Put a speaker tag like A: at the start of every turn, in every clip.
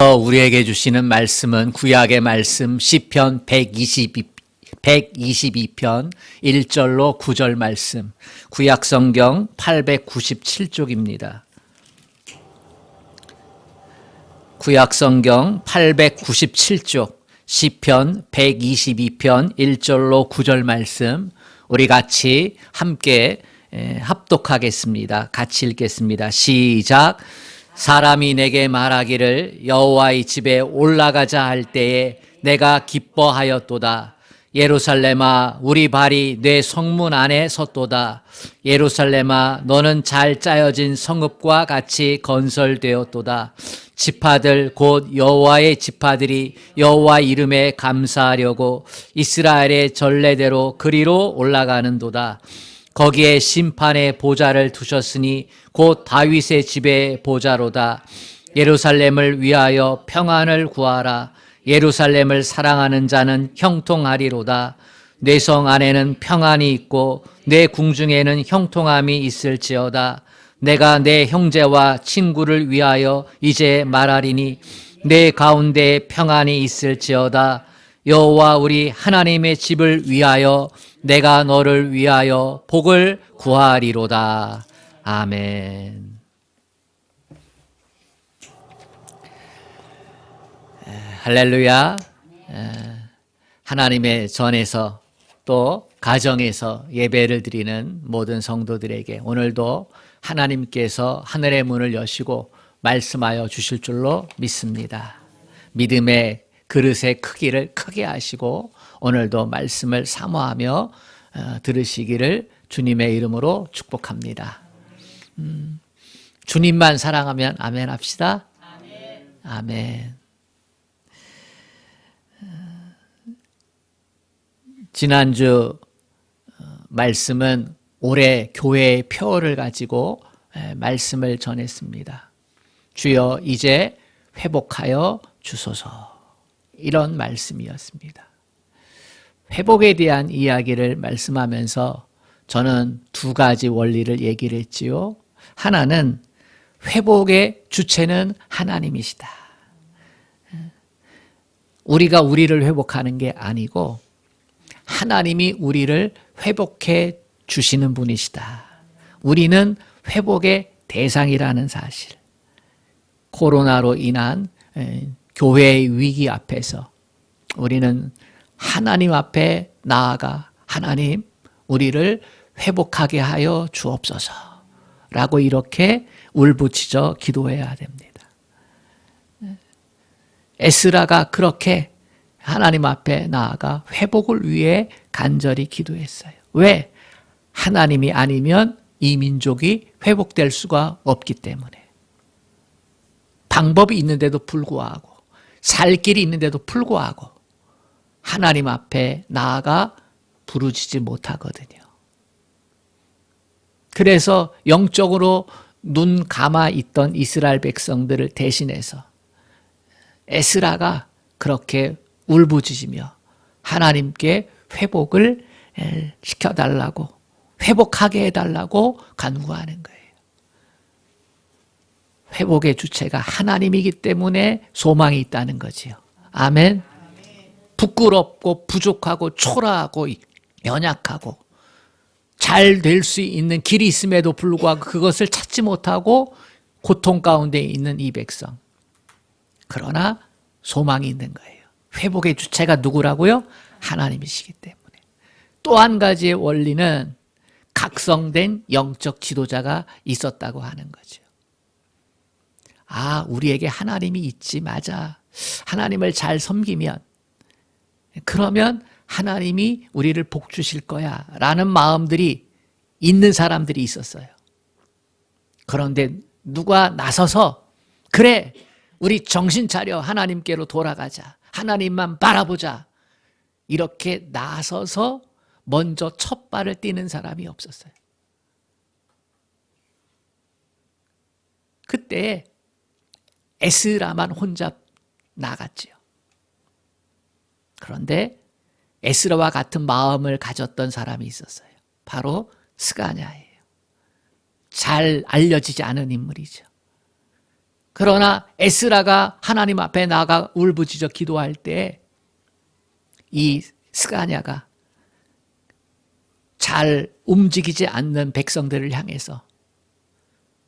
A: 하나님께서 우리에게 주시는 말씀은 구약의 말씀 시편 122편 1절로 9절 말씀, 구약 성경 897쪽입니다. 구약 성경 897쪽 시편 122편 1절로 9절 말씀, 우리 같이 함께 합독하겠습니다. 같이 읽겠습니다. 시작. 사람이 내게 말하기를 여호와의 집에 올라가자 할 때에 내가 기뻐하였도다. 예루살렘아, 우리 발이 내 성문 안에 섰도다. 예루살렘아, 너는 잘 짜여진 성읍과 같이 건설되었도다. 지파들 곧 여호와의 지파들이 여호와 이름에 감사하려고 이스라엘의 전례대로 그리로 올라가는도다. 거기에 심판의 보좌를 두셨으니 곧 다윗의 집의 보좌로다. 예루살렘을 위하여 평안을 구하라. 예루살렘을 사랑하는 자는 형통하리로다. 내 성 안에는 평안이 있고 내 궁중에는 형통함이 있을지어다. 내가 내 형제와 친구를 위하여 이제 말하리니 내 가운데 평안이 있을지어다. 여호와 우리 하나님의 집을 위하여 내가 너를 위하여 복을 구하리로다. 아멘. 할렐루야. 하나님의 전에서 또 가정에서 예배를 드리는 모든 성도들에게 오늘도 하나님께서 하늘의 문을 여시고 말씀하여 주실 줄로 믿습니다. 믿음의 그릇의 크기를 크게 하시고 오늘도 말씀을 사모하며 들으시기를 주님의 이름으로 축복합니다. 주님만 사랑하면 아멘 합시다. 아멘. 아멘. 지난주 말씀은 올해 교회의 표어를 가지고 말씀을 전했습니다. 주여 이제 회복하여 주소서, 이런 말씀이었습니다. 회복에 대한 이야기를 말씀하면서 저는 두 가지 원리를 얘기를 했지요. 하나는 회복의 주체는 하나님이시다. 우리가 우리를 회복하는 게 아니고 하나님이 우리를 회복해 주시는 분이시다. 우리는 회복의 대상이라는 사실. 코로나로 인한 교회의 위기 앞에서 우리는 하나님 앞에 나아가 하나님, 우리를 회복하게 하여 주옵소서 라고 이렇게 울부짖어 기도해야 됩니다. 에스라가 그렇게 하나님 앞에 나아가 회복을 위해 간절히 기도했어요. 왜? 하나님이 아니면 이 민족이 회복될 수가 없기 때문에. 방법이 있는데도 불구하고, 살 길이 있는데도 불구하고 하나님 앞에 나아가 부르짖지 못하거든요. 그래서 영적으로 눈 감아 있던 이스라엘 백성들을 대신해서 에스라가 그렇게 울부짖으며 하나님께 회복을 시켜달라고, 회복하게 해달라고 간구하는 거예요. 회복의 주체가 하나님이기 때문에 소망이 있다는 거지요. 아멘. 부끄럽고 부족하고 초라하고 연약하고 잘 될 수 있는 길이 있음에도 불구하고 그것을 찾지 못하고 고통 가운데 있는 이 백성. 그러나 소망이 있는 거예요. 회복의 주체가 누구라고요? 하나님이시기 때문에. 또 한 가지의 원리는 각성된 영적 지도자가 있었다고 하는 거죠. 아, 우리에게 하나님이 있지, 맞아. 하나님을 잘 섬기면, 그러면 하나님이 우리를 복 주실 거야 라는 마음들이 있는 사람들이 있었어요. 그런데 누가 나서서 그래, 우리 정신 차려, 하나님께로 돌아가자, 하나님만 바라보자, 이렇게 나서서 먼저 첫 발을 띄는 사람이 없었어요. 그때 에스라만 혼자 나갔지요. 그런데 에스라와 같은 마음을 가졌던 사람이 있었어요. 바로 스가냐예요. 잘 알려지지 않은 인물이죠. 그러나 에스라가 하나님 앞에 나가 울부짖어 기도할 때 이 스가냐가 잘 움직이지 않는 백성들을 향해서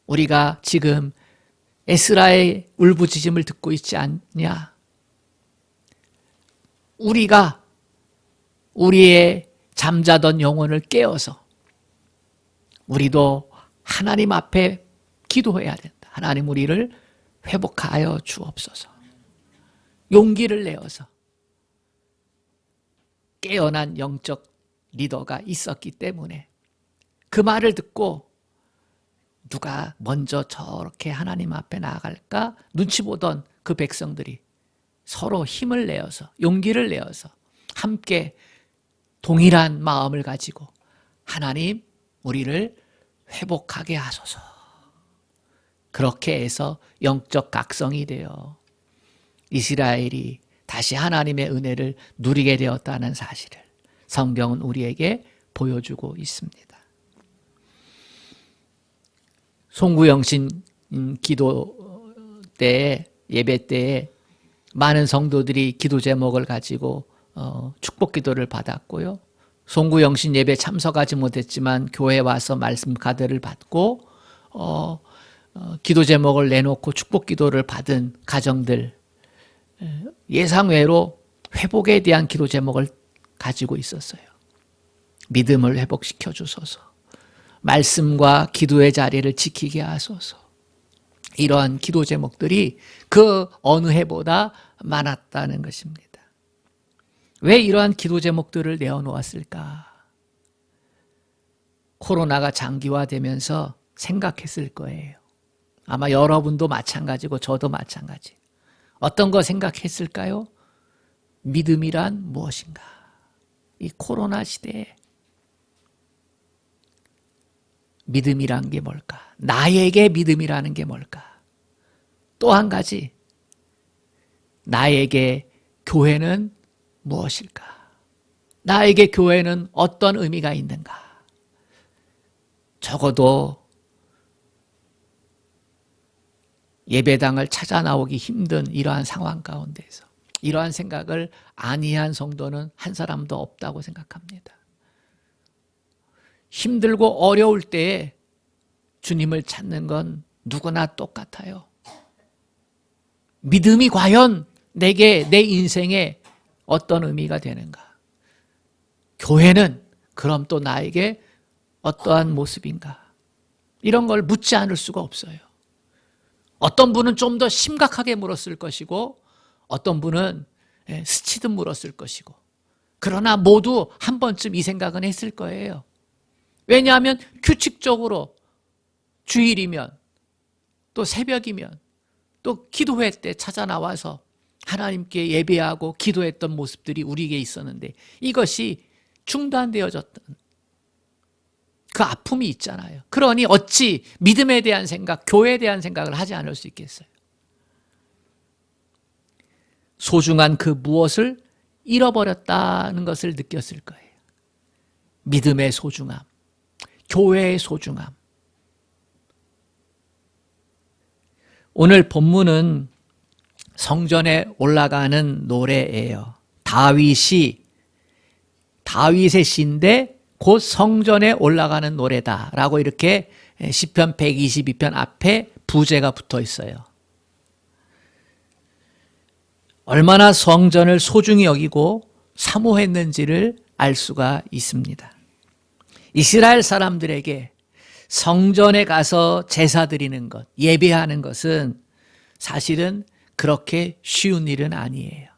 A: 우리가 지금 에스라의 울부짖음을 듣고 있지 않냐? 우리가 우리의 잠자던 영혼을 깨워서 우리도 하나님 앞에 기도해야 된다. 하나님 우리를 회복하여 주옵소서. 용기를 내어서 깨어난 영적 리더가 있었기 때문에 그 말을 듣고 누가 먼저 저렇게 하나님 앞에 나아갈까 눈치 보던 그 백성들이 서로 힘을 내어서 용기를 내어서 함께 동일한 마음을 가지고 하나님 우리를 회복하게 하소서. 그렇게 해서 영적 각성이 되어 이스라엘이 다시 하나님의 은혜를 누리게 되었다는 사실을 성경은 우리에게 보여주고 있습니다. 송구영신 기도 때 예배 때에 많은 성도들이 기도 제목을 가지고 축복 기도를 받았고요. 송구영신 예배 참석하지 못했지만 교회 와서 말씀 가드를 받고 기도 제목을 내놓고 축복 기도를 받은 가정들 예상외로 회복에 대한 기도 제목을 가지고 있었어요. 믿음을 회복시켜 주소서. 말씀과 기도의 자리를 지키게 하소서. 이러한 기도 제목들이 그 어느 해보다 많았다는 것입니다. 왜 이러한 기도 제목들을 내어놓았을까? 코로나가 장기화되면서 생각했을 거예요. 아마 여러분도 마찬가지고 저도 마찬가지. 어떤 거 생각했을까요? 믿음이란 무엇인가? 이 코로나 시대에 믿음이란 게 뭘까? 나에게 믿음이라는 게 뭘까? 또 한 가지, 나에게 교회는 무엇일까? 나에게 교회는 어떤 의미가 있는가? 적어도 예배당을 찾아 나오기 힘든 이러한 상황 가운데서 이러한 생각을 아니한 성도는 한 사람도 없다고 생각합니다. 힘들고 어려울 때에 주님을 찾는 건 누구나 똑같아요. 믿음이 과연 내게 내 인생에 어떤 의미가 되는가? 교회는 그럼 또 나에게 어떠한 모습인가? 이런 걸 묻지 않을 수가 없어요. 어떤 분은 좀 더 심각하게 물었을 것이고 어떤 분은 스치듯 물었을 것이고 그러나 모두 한 번쯤 이 생각은 했을 거예요. 왜냐하면 규칙적으로 주일이면 또 새벽이면 또 기도회 때 찾아 나와서 하나님께 예배하고 기도했던 모습들이 우리에게 있었는데 이것이 중단되어졌던 그 아픔이 있잖아요. 그러니 어찌 믿음에 대한 생각, 교회에 대한 생각을 하지 않을 수 있겠어요. 소중한 그 무엇을 잃어버렸다는 것을 느꼈을 거예요. 믿음의 소중함, 교회의 소중함. 오늘 본문은 성전에 올라가는 노래예요. 다윗의 시인데 곧 성전에 올라가는 노래다라고 이렇게 시편 122편 앞에 부제가 붙어 있어요. 얼마나 성전을 소중히 여기고 사모했는지를 알 수가 있습니다. 이스라엘 사람들에게 성전에 가서 제사 드리는 것, 예배하는 것은 사실은 그렇게 쉬운 일은 아니에요.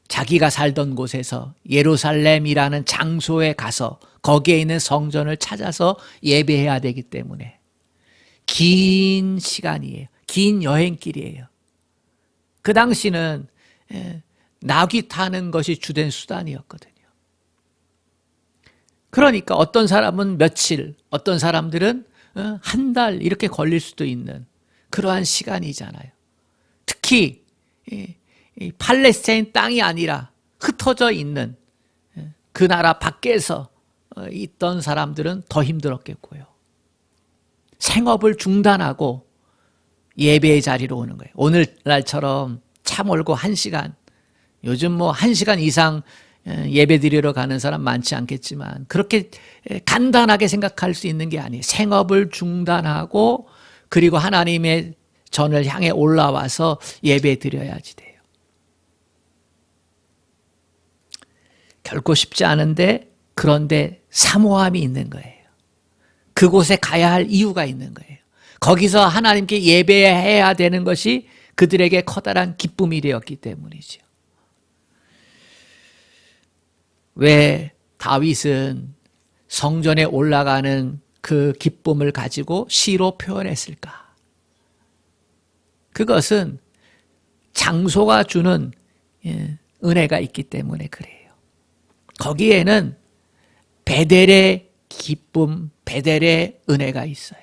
A: 자기가 살던 곳에서 예루살렘이라는 장소에 가서 거기에 있는 성전을 찾아서 예배해야 되기 때문에 긴 시간이에요. 긴 여행길이에요. 그 당시는 나귀 타는 것이 주된 수단이었거든요. 그러니까 어떤 사람은 며칠, 어떤 사람들은 한 달 이렇게 걸릴 수도 있는 그러한 시간이잖아요. 특히 이 팔레스타인 땅이 아니라 흩어져 있는 그 나라 밖에서 있던 사람들은 더 힘들었겠고요. 생업을 중단하고 예배의 자리로 오는 거예요. 오늘날처럼 차 몰고 1시간, 요즘 뭐 1시간 이상 예배 드리러 가는 사람 많지 않겠지만 그렇게 간단하게 생각할 수 있는 게 아니에요. 생업을 중단하고 그리고 하나님의 전을 향해 올라와서 예배 드려야지 돼요. 결코 쉽지 않은데 그런데 사모함이 있는 거예요. 그곳에 가야 할 이유가 있는 거예요. 거기서 하나님께 예배해야 되는 것이 그들에게 커다란 기쁨이 되었기 때문이죠. 왜 다윗은 성전에 올라가는 그 기쁨을 가지고 시로 표현했을까? 그것은 장소가 주는 은혜가 있기 때문에 그래요. 거기에는 베델의 기쁨, 베델의 은혜가 있어요.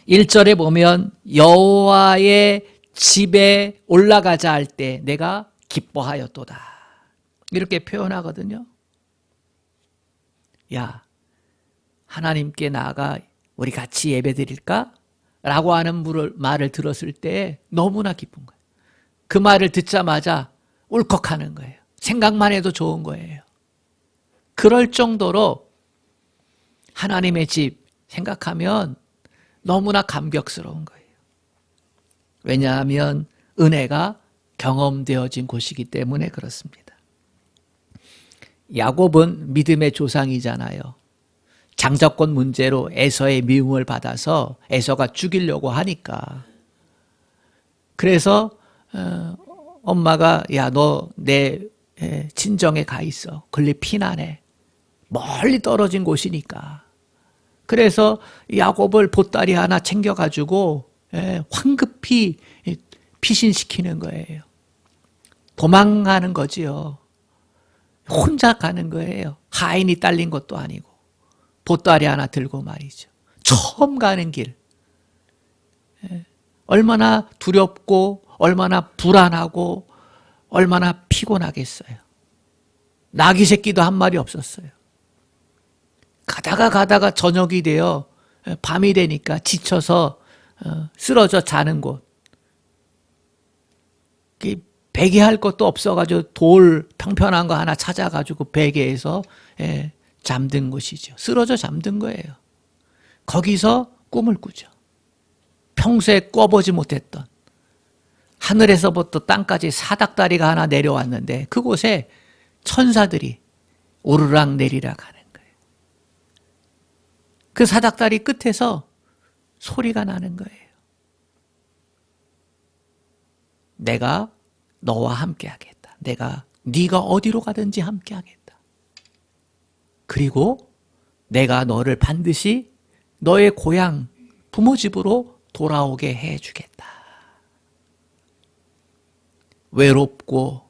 A: 1절에 보면 여호와의 집에 올라가자 할 때 내가 기뻐하였도다. 이렇게 표현하거든요. 야, 하나님께 나아가 우리 같이 예배 드릴까? 라고 하는 말을 들었을 때 너무나 기쁜 거예요. 그 말을 듣자마자 울컥하는 거예요. 생각만 해도 좋은 거예요. 그럴 정도로 하나님의 집 생각하면 너무나 감격스러운 거예요. 왜냐하면 은혜가 경험되어진 곳이기 때문에 그렇습니다. 야곱은 믿음의 조상이잖아요. 장자권 문제로 에서의 미움을 받아서 에서가 죽이려고 하니까 그래서 엄마가 야, 너 내 친정에 가 있어. 걸리 피난해. 멀리 떨어진 곳이니까. 그래서 야곱을 보따리 하나 챙겨가지고 황급히 피신시키는 거예요. 도망가는 거지요. 혼자 가는 거예요. 하인이 딸린 것도 아니고 보따리 하나 들고 말이죠. 처음 가는 길. 얼마나 두렵고 얼마나 불안하고 얼마나 피곤하겠어요. 나귀 새끼도 한 마리 없었어요. 가다가 저녁이 되어 밤이 되니까 지쳐서 쓰러져 자는 곳. 베개할 것도 없어가지고 돌 평평한 거 하나 찾아가지고 베개에서 잠든 곳이죠. 쓰러져 잠든 거예요. 거기서 꿈을 꾸죠. 평소에 꿔보지 못했던 하늘에서부터 땅까지 사닥다리가 하나 내려왔는데 그곳에 천사들이 오르락 내리락 하는 거예요. 그 사닥다리 끝에서 소리가 나는 거예요. 내가 너와 함께 하겠다. 네가 어디로 가든지 함께 하겠다. 그리고 내가 너를 반드시 너의 고향 부모 집으로 돌아오게 해주겠다. 외롭고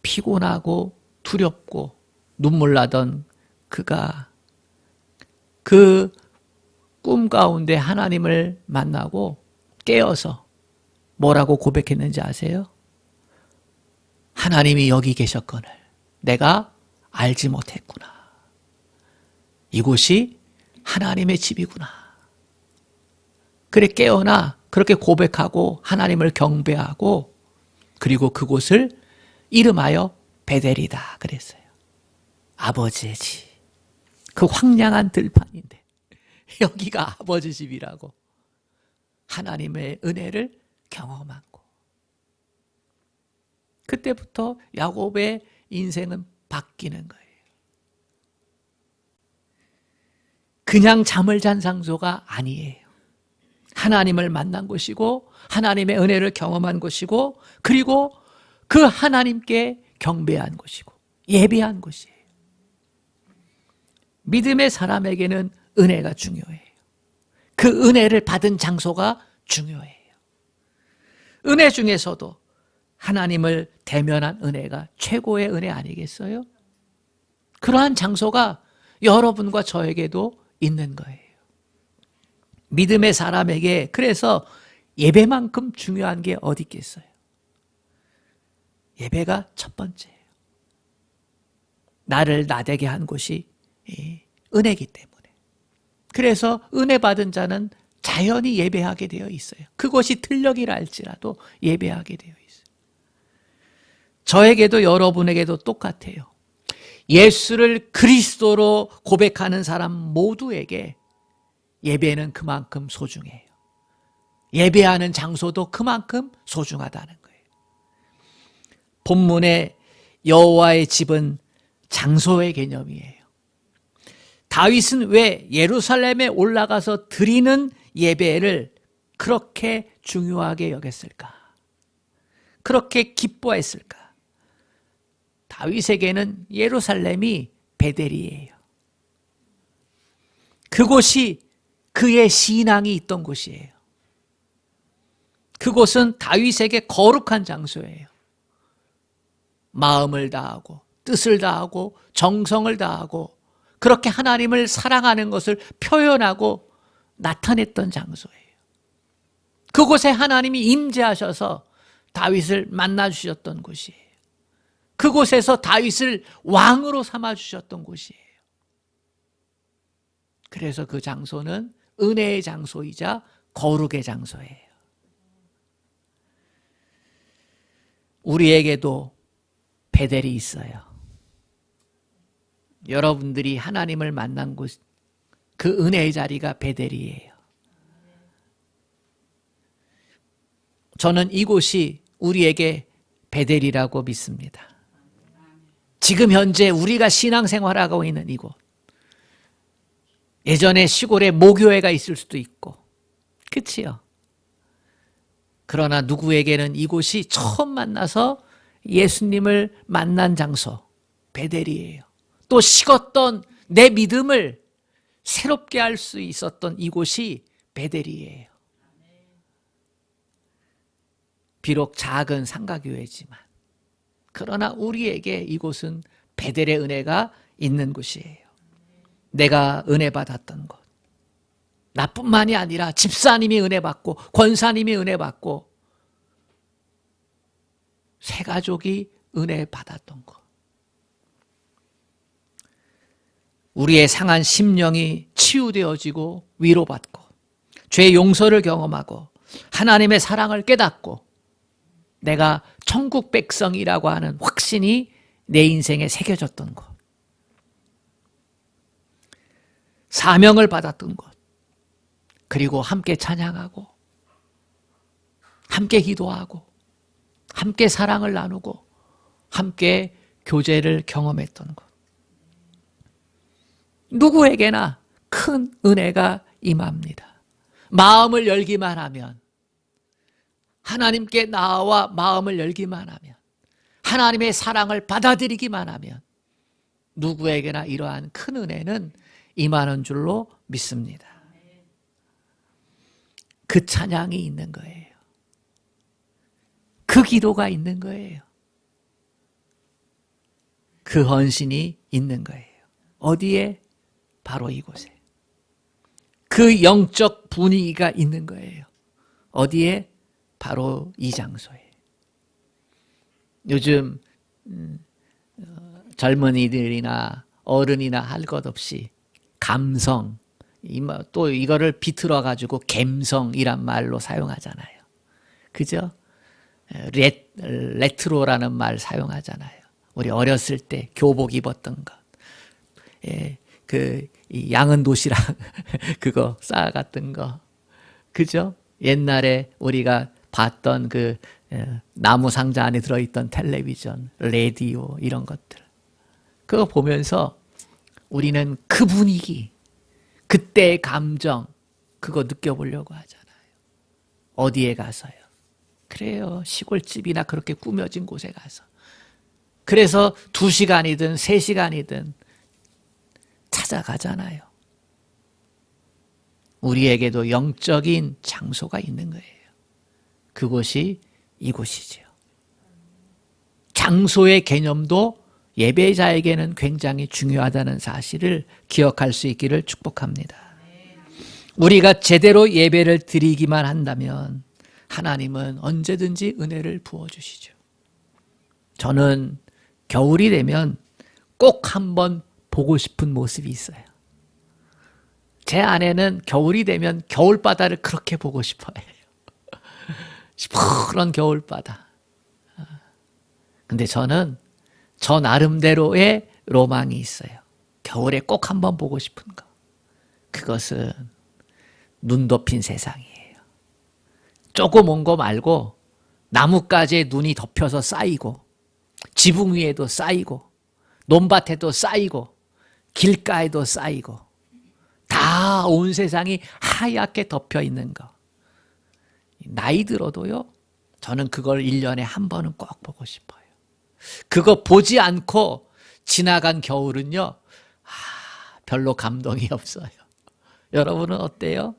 A: 피곤하고 두렵고 눈물 나던 그가 그 꿈 가운데 하나님을 만나고 깨어서 뭐라고 고백했는지 아세요? 하나님이 여기 계셨거늘 내가 알지 못했구나. 이곳이 하나님의 집이구나. 그래 깨어나 그렇게 고백하고 하나님을 경배하고 그리고 그곳을 이름하여 베델이다 그랬어요. 아버지의 집. 그 황량한 들판인데 여기가 아버지 집이라고 하나님의 은혜를 경험한 곳. 그때부터 야곱의 인생은 바뀌는 거예요. 그냥 잠을 잔 장소가 아니에요. 하나님을 만난 곳이고 하나님의 은혜를 경험한 곳이고 그리고 그 하나님께 경배한 곳이고 예배한 곳이에요. 믿음의 사람에게는 은혜가 중요해요. 그 은혜를 받은 장소가 중요해요. 은혜 중에서도 하나님을 대면한 은혜가 최고의 은혜 아니겠어요? 그러한 장소가 여러분과 저에게도 있는 거예요. 믿음의 사람에게 그래서 예배만큼 중요한 게 어디 있겠어요? 예배가 첫 번째예요. 나를 나되게 한 곳이 은혜이기 때문에. 그래서 은혜 받은 자는 자연히 예배하게 되어 있어요. 그것이 틀력이라 할지라도 예배하게 되어 있어요. 저에게도 여러분에게도 똑같아요. 예수를 그리스도로 고백하는 사람 모두에게 예배는 그만큼 소중해요. 예배하는 장소도 그만큼 소중하다는 거예요. 본문의 여호와의 집은 장소의 개념이에요. 다윗은 왜 예루살렘에 올라가서 드리는 예배를 그렇게 중요하게 여겼을까? 그렇게 기뻐했을까? 다윗에게는 예루살렘이 베델이에요. 그곳이 그의 신앙이 있던 곳이에요. 그곳은 다윗에게 거룩한 장소예요. 마음을 다하고 뜻을 다하고 정성을 다하고 그렇게 하나님을 사랑하는 것을 표현하고 나타냈던 장소예요. 그곳에 하나님이 임재하셔서 다윗을 만나주셨던 곳이에요. 그곳에서 다윗을 왕으로 삼아주셨던 곳이에요. 그래서 그 장소는 은혜의 장소이자 거룩의 장소예요. 우리에게도 베델이 있어요. 여러분들이 하나님을 만난 곳, 그 은혜의 자리가 베델이에요. 저는 이곳이 우리에게 베델이라고 믿습니다. 지금 현재 우리가 신앙생활하고 있는 이곳, 예전에 시골에 모교회가 있을 수도 있고, 그치요? 그러나 누구에게는 이곳이 처음 만나서 예수님을 만난 장소, 베델이에요. 또 식었던 내 믿음을 새롭게 할 수 있었던 이곳이 베델이에요. 비록 작은 상가교회지만 그러나 우리에게 이곳은 베델의 은혜가 있는 곳이에요. 내가 은혜 받았던 곳. 나뿐만이 아니라 집사님이 은혜 받고 권사님이 은혜 받고 새 가족이 은혜 받았던 곳. 우리의 상한 심령이 치유되어지고 위로받고 죄의 용서를 경험하고 하나님의 사랑을 깨닫고 내가 천국 백성이라고 하는 확신이 내 인생에 새겨졌던 곳. 사명을 받았던 곳. 그리고 함께 찬양하고 함께 기도하고 함께 사랑을 나누고 함께 교제를 경험했던 것. 누구에게나 큰 은혜가 임합니다. 마음을 열기만 하면, 하나님께 나와 마음을 열기만 하면, 하나님의 사랑을 받아들이기만 하면 누구에게나 이러한 큰 은혜는 임하는 줄로 믿습니다. 그 찬양이 있는 거예요. 그 기도가 있는 거예요. 그 헌신이 있는 거예요. 어디에? 바로 이곳에. 그 영적 분위기가 있는 거예요. 어디에? 바로 이 장소에. 요즘 젊은이들이나 어른이나 할 것 없이 감성, 또 이거를 비틀어 가지고 갬성이란 말로 사용하잖아요. 그죠? 레트로라는 말 사용하잖아요. 우리 어렸을 때 교복 입었던 것. 예, 양은 도시락 그거 쌓아갔던 거. 그죠? 옛날에 우리가 봤던 나무 상자 안에 들어있던 텔레비전, 라디오 이런 것들. 그거 보면서 우리는 그 분위기, 그때의 감정 그거 느껴보려고 하잖아요. 어디에 가서요? 그래요. 시골집이나 그렇게 꾸며진 곳에 가서. 그래서 2시간이든 3시간이든 찾아가잖아요. 우리에게도 영적인 장소가 있는 거예요. 그곳이 이곳이죠. 장소의 개념도 예배자에게는 굉장히 중요하다는 사실을 기억할 수 있기를 축복합니다. 우리가 제대로 예배를 드리기만 한다면 하나님은 언제든지 은혜를 부어주시죠. 저는 겨울이 되면 꼭 한번 보고 싶은 모습이 있어요. 제 아내는 겨울이 되면 겨울바다를 그렇게 보고 싶어해요. 시퍼런 겨울바다. 근데 저는 저 나름대로의 로망이 있어요. 겨울에 꼭 한번 보고 싶은 거. 그것은 눈 덮인 세상이에요. 조금 온 거 말고 나뭇가지에 눈이 덮여서 쌓이고 지붕 위에도 쌓이고 논밭에도 쌓이고 길가에도 쌓이고 다 온 세상이 하얗게 덮여 있는 거. 나이 들어도요, 저는 그걸 1년에 한 번은 꼭 보고 싶어요. 그거 보지 않고 지나간 겨울은요, 별로 감동이 없어요. 여러분은 어때요?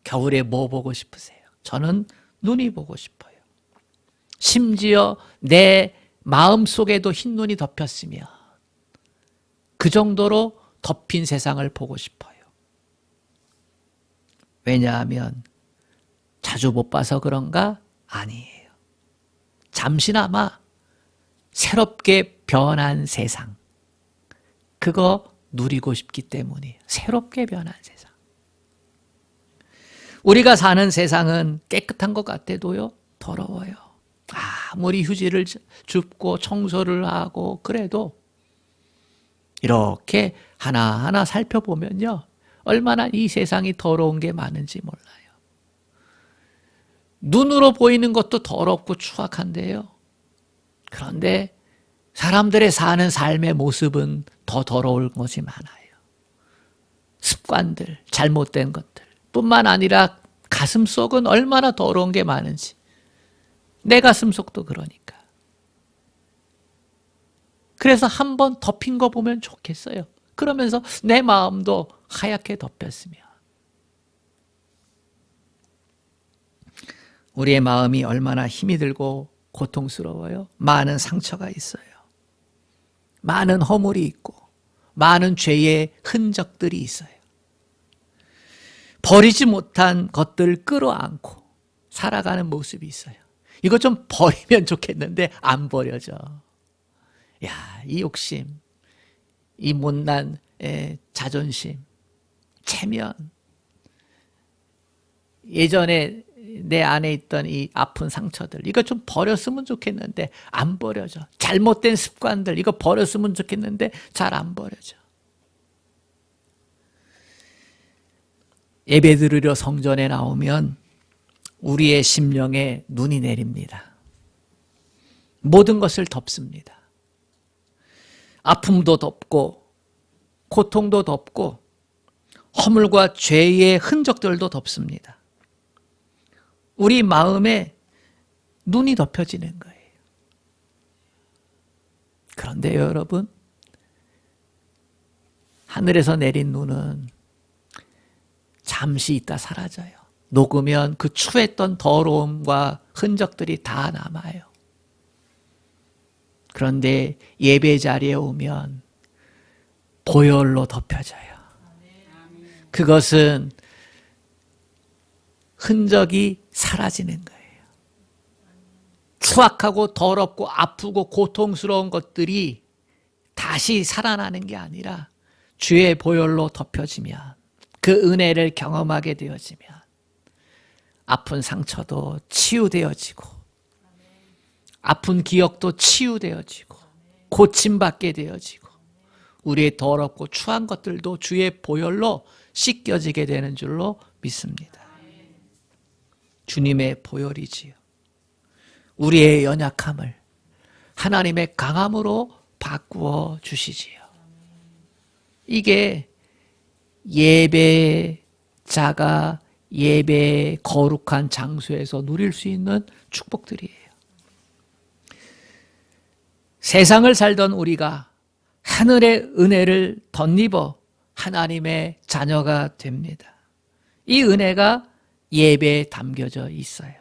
A: 겨울에 뭐 보고 싶으세요? 저는 눈이 보고 싶어요. 심지어 내 마음속에도 흰눈이 덮였으면 그 정도로 덮인 세상을 보고 싶어요. 왜냐하면 자주 못 봐서 그런가? 아니에요. 잠시나마 새롭게 변한 세상, 그거 누리고 싶기 때문이에요. 새롭게 변한 세상. 우리가 사는 세상은 깨끗한 것 같아도요, 더러워요. 아무리 휴지를 줍고 청소를 하고 그래도 이렇게 하나하나 살펴보면요, 얼마나 이 세상이 더러운 게 많은지 몰라요. 눈으로 보이는 것도 더럽고 추악한데요. 그런데 사람들의 사는 삶의 모습은 더 더러울 것이 많아요. 습관들, 잘못된 것들 뿐만 아니라 가슴속은 얼마나 더러운 게 많은지. 내 가슴속도 그러니까. 그래서 한번 덮인 거 보면 좋겠어요. 그러면서 내 마음도 하얗게 덮였으면. 우리의 마음이 얼마나 힘이 들고 고통스러워요. 많은 상처가 있어요. 많은 허물이 있고 많은 죄의 흔적들이 있어요. 버리지 못한 것들을 끌어안고 살아가는 모습이 있어요. 이거 좀 버리면 좋겠는데 안 버려져. 야, 이 욕심, 이 못난 자존심, 체면, 예전에 내 안에 있던 이 아픈 상처들, 이거 좀 버렸으면 좋겠는데 안 버려져. 잘못된 습관들, 이거 버렸으면 좋겠는데 잘 안 버려져. 예배 드리러 성전에 나오면 우리의 심령에 눈이 내립니다. 모든 것을 덮습니다. 아픔도 덮고 고통도 덮고 허물과 죄의 흔적들도 덮습니다. 우리 마음에 눈이 덮여지는 거예요. 그런데 여러분, 하늘에서 내린 눈은 잠시 있다 사라져요. 녹으면 그 추했던 더러움과 흔적들이 다 남아요. 그런데 예배 자리에 오면 보혈로 덮여져요. 그것은 흔적이 사라지는 거예요. 추악하고 더럽고 아프고 고통스러운 것들이 다시 살아나는 게 아니라 주의 보혈로 덮여지면, 그 은혜를 경험하게 되어지면 아픈 상처도 치유되어지고 아픈 기억도 치유되어지고 고침받게 되어지고 우리의 더럽고 추한 것들도 주의 보혈로 씻겨지게 되는 줄로 믿습니다. 주님의 보혈이지요. 우리의 연약함을 하나님의 강함으로 바꾸어 주시지요. 이게 예배자가 예배의 거룩한 장소에서 누릴 수 있는 축복들이에요. 세상을 살던 우리가 하늘의 은혜를 덧입어 하나님의 자녀가 됩니다. 이 은혜가 예배에 담겨져 있어요.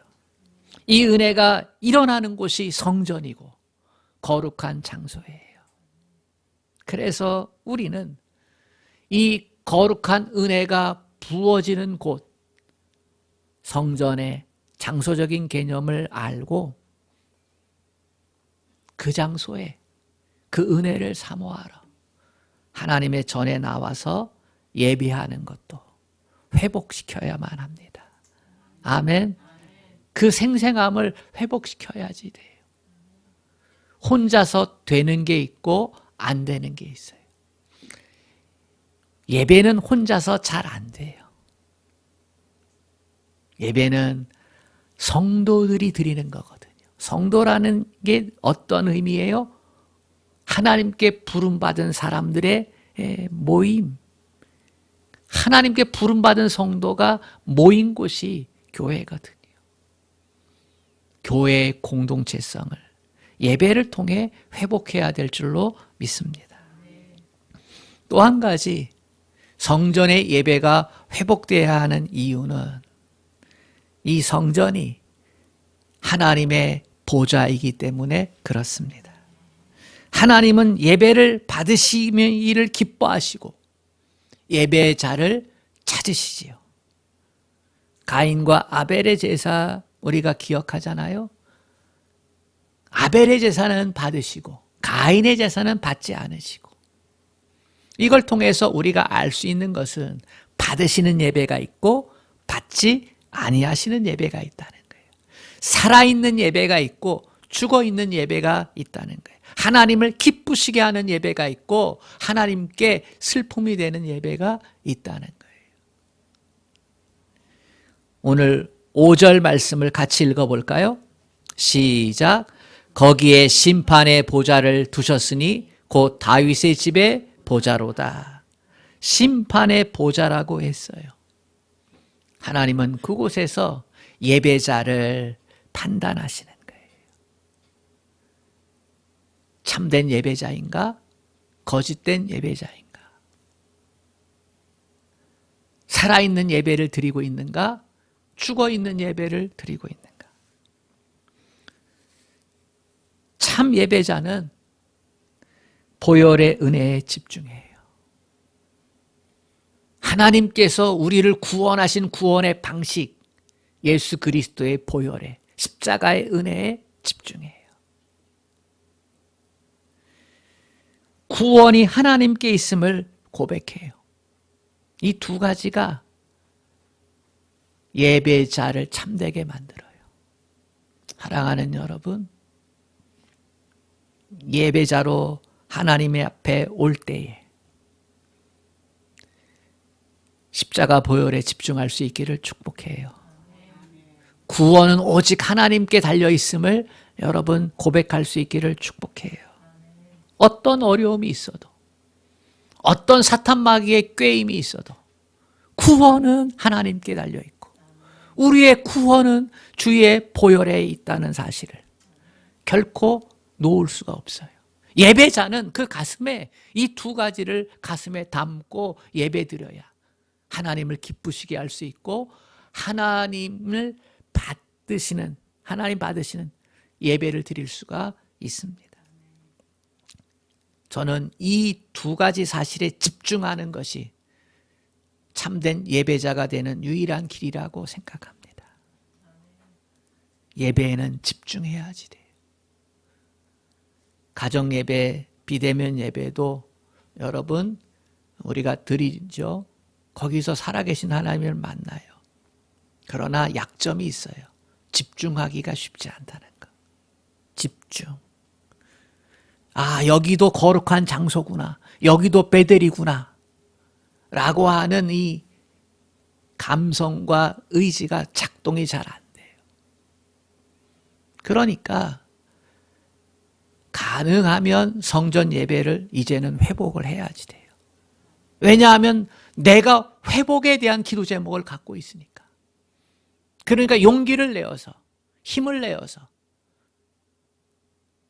A: 이 은혜가 일어나는 곳이 성전이고 거룩한 장소예요. 그래서 우리는 이 거룩한 은혜가 부어지는 곳, 성전의 장소적인 개념을 알고 그 장소에 그 은혜를 사모하러 하나님의 전에 나와서 예배하는 것도 회복시켜야만 합니다. 아멘. 그 생생함을 회복시켜야지 돼요. 혼자서 되는 게 있고 안 되는 게 있어요. 예배는 혼자서 잘 안 돼요. 예배는 성도들이 드리는 거거든요. 성도라는 게 어떤 의미예요? 하나님께 부름받은 사람들의 모임. 하나님께 부름받은 성도가 모인 곳이 교회거든요. 교회의 공동체성을 예배를 통해 회복해야 될 줄로 믿습니다. 또 한 가지 성전의 예배가 회복돼야 하는 이유는 이 성전이 하나님의 보좌이기 때문에 그렇습니다. 하나님은 예배를 받으시기를 기뻐하시고 예배의 자를 찾으시지요. 가인과 아벨의 제사 우리가 기억하잖아요. 아벨의 제사는 받으시고 가인의 제사는 받지 않으시고, 이걸 통해서 우리가 알 수 있는 것은 받으시는 예배가 있고 받지 아니하시는 예배가 있다는 거예요. 살아있는 예배가 있고 죽어있는 예배가 있다는 거예요. 하나님을 기쁘시게 하는 예배가 있고 하나님께 슬픔이 되는 예배가 있다는 거예요. 오늘 5절 말씀을 같이 읽어볼까요? 시작. 거기에 심판의 보좌를 두셨으니 곧 다윗의 집의 보좌로다. 심판의 보좌라고 했어요. 하나님은 그곳에서 예배자를 판단하시는 거예요. 참된 예배자인가? 거짓된 예배자인가? 살아있는 예배를 드리고 있는가? 죽어있는 예배를 드리고 있는가? 참 예배자는 보혈의 은혜에 집중해요. 하나님께서 우리를 구원하신 구원의 방식, 예수 그리스도의 보혈에, 십자가의 은혜에 집중해요. 구원이 하나님께 있음을 고백해요. 이 두 가지가 예배자를 참되게 만들어요. 사랑하는 여러분, 예배자로 하나님의 앞에 올 때에 십자가 보혈에 집중할 수 있기를 축복해요. 구원은 오직 하나님께 달려있음을 여러분 고백할 수 있기를 축복해요. 어떤 어려움이 있어도, 어떤 사탄 마귀의 꾀임이 있어도 구원은 하나님께 달려있고 우리의 구원은 주의 보혈에 있다는 사실을 결코 놓을 수가 없어요. 예배자는 그 가슴에 이 두 가지를 가슴에 담고 예배드려야 하나님을 기쁘시게 할 수 있고 하나님 받으시는 예배를 드릴 수가 있습니다. 저는 이 두 가지 사실에 집중하는 것이 참된 예배자가 되는 유일한 길이라고 생각합니다. 예배에는 집중해야지 돼요. 가정 예배, 비대면 예배도 여러분 우리가 드리죠. 거기서 살아계신 하나님을 만나요. 그러나 약점이 있어요. 집중하기가 쉽지 않다는 거. 집중. 아, 여기도 거룩한 장소구나. 여기도 베델이구나. 라고 하는 이 감성과 의지가 작동이 잘 안 돼요. 그러니까 가능하면 성전 예배를 이제는 회복을 해야지 돼요. 왜냐하면 내가 회복에 대한 기도 제목을 갖고 있으니까. 그러니까 용기를 내어서, 힘을 내어서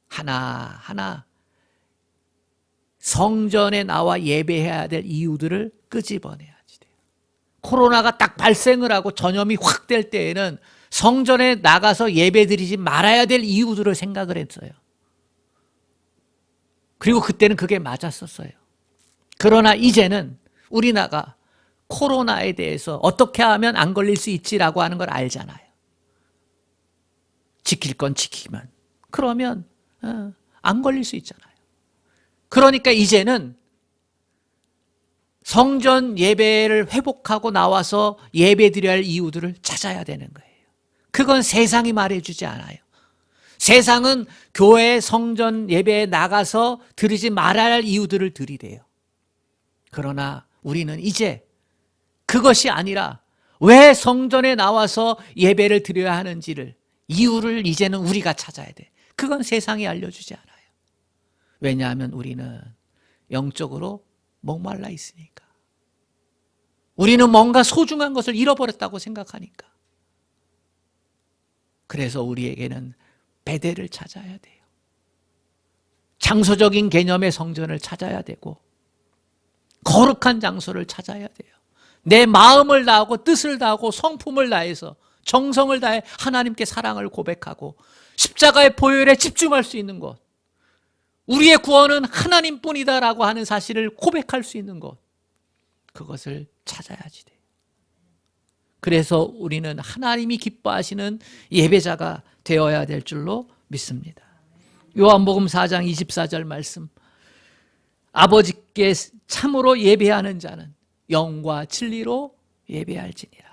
A: 하나하나 성전에 나와 예배해야 될 이유들을 끄집어내야지 돼요. 코로나가 딱 발생을 하고 전염이 확 될 때에는 성전에 나가서 예배드리지 말아야 될 이유들을 생각을 했어요. 그리고 그때는 그게 맞았었어요. 그러나 이제는 우리나라가 코로나에 대해서 어떻게 하면 안 걸릴 수 있지라고 하는 걸 알잖아요. 지킬 건 지키면. 그러면 안 걸릴 수 있잖아요. 그러니까 이제는 성전 예배를 회복하고 나와서 예배 드려야 할 이유들을 찾아야 되는 거예요. 그건 세상이 말해주지 않아요. 세상은 교회 성전 예배에 나가서 드리지 말아야 할 이유들을 들이대요. 그러나 우리는 이제 그것이 아니라 왜 성전에 나와서 예배를 드려야 하는지를, 이유를 이제는 우리가 찾아야 돼. 그건 세상이 알려주지 않아요. 왜냐하면 우리는 영적으로 목말라 있으니까. 우리는 뭔가 소중한 것을 잃어버렸다고 생각하니까. 그래서 우리에게는 베델을 찾아야 돼요. 장소적인 개념의 성전을 찾아야 되고, 거룩한 장소를 찾아야 돼요. 내 마음을 다하고 뜻을 다하고 성품을 다해서 정성을 다해 하나님께 사랑을 고백하고 십자가의 보혈에 집중할 수 있는 곳, 우리의 구원은 하나님뿐이다라고 하는 사실을 고백할 수 있는 곳, 그것을 찾아야지 돼요. 그래서 우리는 하나님이 기뻐하시는 예배자가 되어야 될 줄로 믿습니다. 요한복음 4장 24절 말씀, 아버지께 참으로 예배하는 자는 영과 진리로 예배할지니라.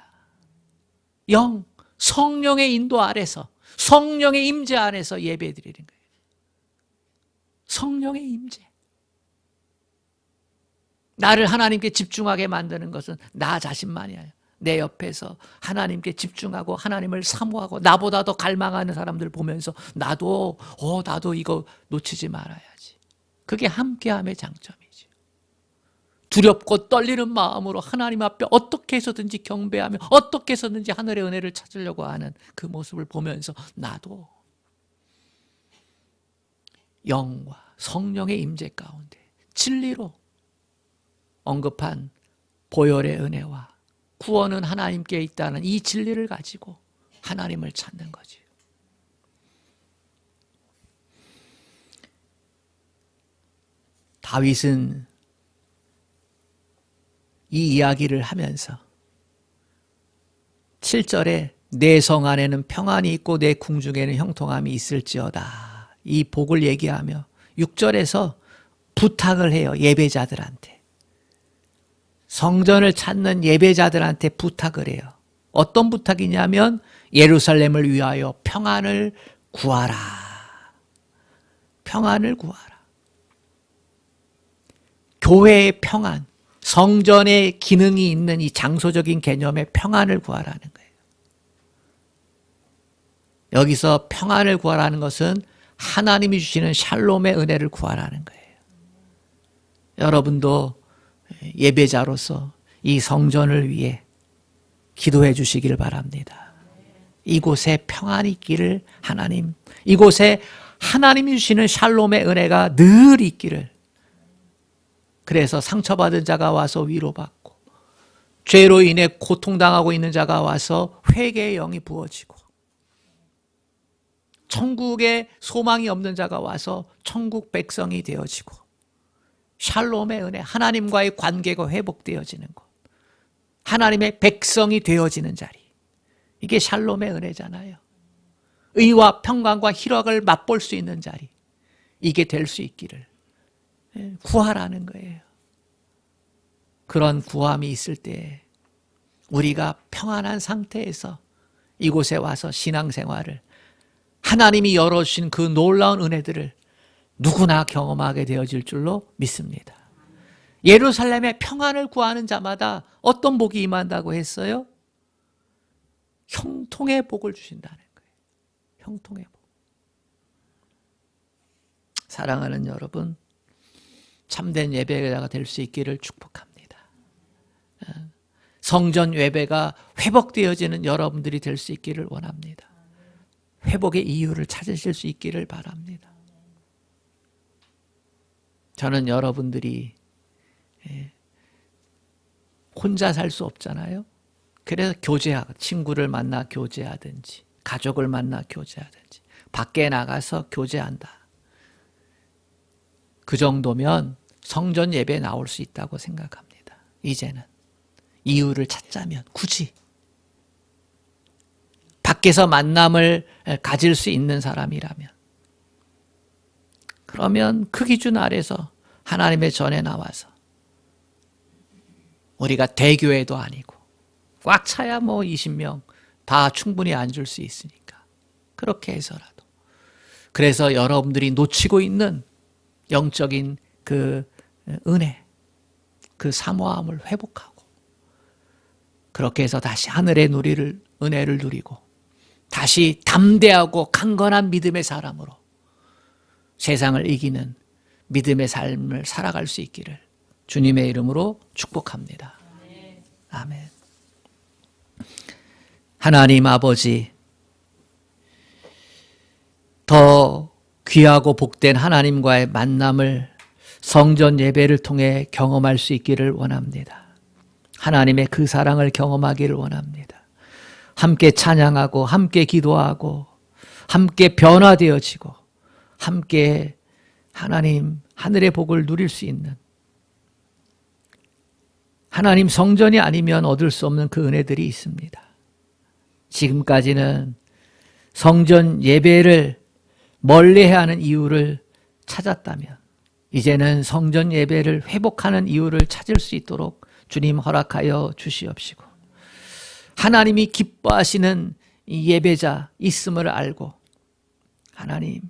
A: 영, 성령의 인도 아래서, 성령의 임재 안에서 예배드리는 거예요. 성령의 임재. 나를 하나님께 집중하게 만드는 것은 나 자신만이 아니야. 내 옆에서 하나님께 집중하고 하나님을 사모하고 나보다 더 갈망하는 사람들 보면서 나도 이거 놓치지 말아야지. 그게 함께함의 장점이죠. 두렵고 떨리는 마음으로 하나님 앞에 어떻게 해서든지 경배하며 어떻게 해서든지 하늘의 은혜를 찾으려고 하는 그 모습을 보면서 나도 영과 성령의 임재 가운데 진리로 언급한 보혈의 은혜와 구원은 하나님께 있다는 이 진리를 가지고 하나님을 찾는 거지. 다윗은 이 이야기를 하면서 7절에 내 성 안에는 평안이 있고 내 궁중에는 형통함이 있을지어다, 이 복을 얘기하며 6절에서 부탁을 해요. 예배자들한테, 성전을 찾는 예배자들한테 부탁을 해요. 어떤 부탁이냐면 예루살렘을 위하여 평안을 구하라. 평안을 구하라. 교회의 평안, 성전의 기능이 있는 이 장소적인 개념의 평안을 구하라는 거예요. 여기서 평안을 구하라는 것은 하나님이 주시는 샬롬의 은혜를 구하라는 거예요. 여러분도 예배자로서 이 성전을 위해 기도해 주시기를 바랍니다. 이곳에 평안이 있기를, 하나님, 이곳에 하나님이 주시는 샬롬의 은혜가 늘 있기를. 그래서 상처받은 자가 와서 위로받고, 죄로 인해 고통당하고 있는 자가 와서 회개의 영이 부어지고, 천국에 소망이 없는 자가 와서 천국 백성이 되어지고, 샬롬의 은혜, 하나님과의 관계가 회복되어지는 것, 하나님의 백성이 되어지는 자리, 이게 샬롬의 은혜잖아요. 의와 평강과 희락을 맛볼 수 있는 자리, 이게 될 수 있기를 구하라는 거예요. 그런 구함이 있을 때 우리가 평안한 상태에서 이곳에 와서 신앙생활을, 하나님이 열어주신 그 놀라운 은혜들을 누구나 경험하게 되어질 줄로 믿습니다. 예루살렘의 평안을 구하는 자마다 어떤 복이 임한다고 했어요? 형통의 복을 주신다는 거예요. 형통의 복. 사랑하는 여러분, 참된 예배자가 될 수 있기를 축복합니다. 성전 예배가 회복되어지는 여러분들이 될 수 있기를 원합니다. 회복의 이유를 찾으실 수 있기를 바랍니다. 저는 여러분들이 혼자 살 수 없잖아요. 그래서 교제하고, 친구를 만나 교제하든지 가족을 만나 교제하든지 밖에 나가서 교제한다, 그 정도면 성전 예배에 나올 수 있다고 생각합니다. 이제는 이유를 찾자면, 굳이 밖에서 만남을 가질 수 있는 사람이라면, 그러면 그 기준 아래서 하나님의 전에 나와서 우리가 대교회도 아니고 꽉 차야 뭐 20명 다 충분히 앉을 수 있으니까 그렇게 해서라도. 그래서 여러분들이 놓치고 있는 영적인 그 은혜, 그 사모함을 회복하고 그렇게 해서 다시 하늘의 은혜를 누리고 다시 담대하고 강건한 믿음의 사람으로 세상을 이기는 믿음의 삶을 살아갈 수 있기를 주님의 이름으로 축복합니다. 아멘. 하나님 아버지, 더 귀하고 복된 하나님과의 만남을 성전 예배를 통해 경험할 수 있기를 원합니다. 하나님의 그 사랑을 경험하기를 원합니다. 함께 찬양하고 함께 기도하고 함께 변화되어지고 함께 하나님 하늘의 복을 누릴 수 있는 하나님 성전이 아니면 얻을 수 없는 그 은혜들이 있습니다. 지금까지는 성전 예배를 멀리해야 하는 이유를 찾았다면 이제는 성전 예배를 회복하는 이유를 찾을 수 있도록 주님 허락하여 주시옵시고 하나님이 기뻐하시는 이 예배자 있음을 알고 하나님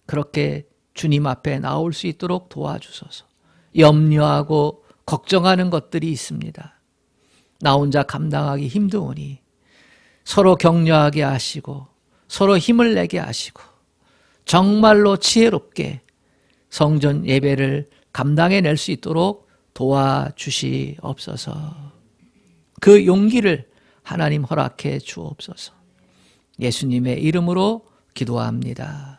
A: 그렇게 주님 앞에 나올 수 있도록 도와주소서. 염려하고 걱정하는 것들이 있습니다. 나 혼자 감당하기 힘드오니 서로 격려하게 하시고 서로 힘을 내게 하시고 정말로 지혜롭게 성전 예배를 감당해낼 수 있도록 도와주시옵소서. 그 용기를 하나님 허락해 주옵소서. 예수님의 이름으로 기도합니다.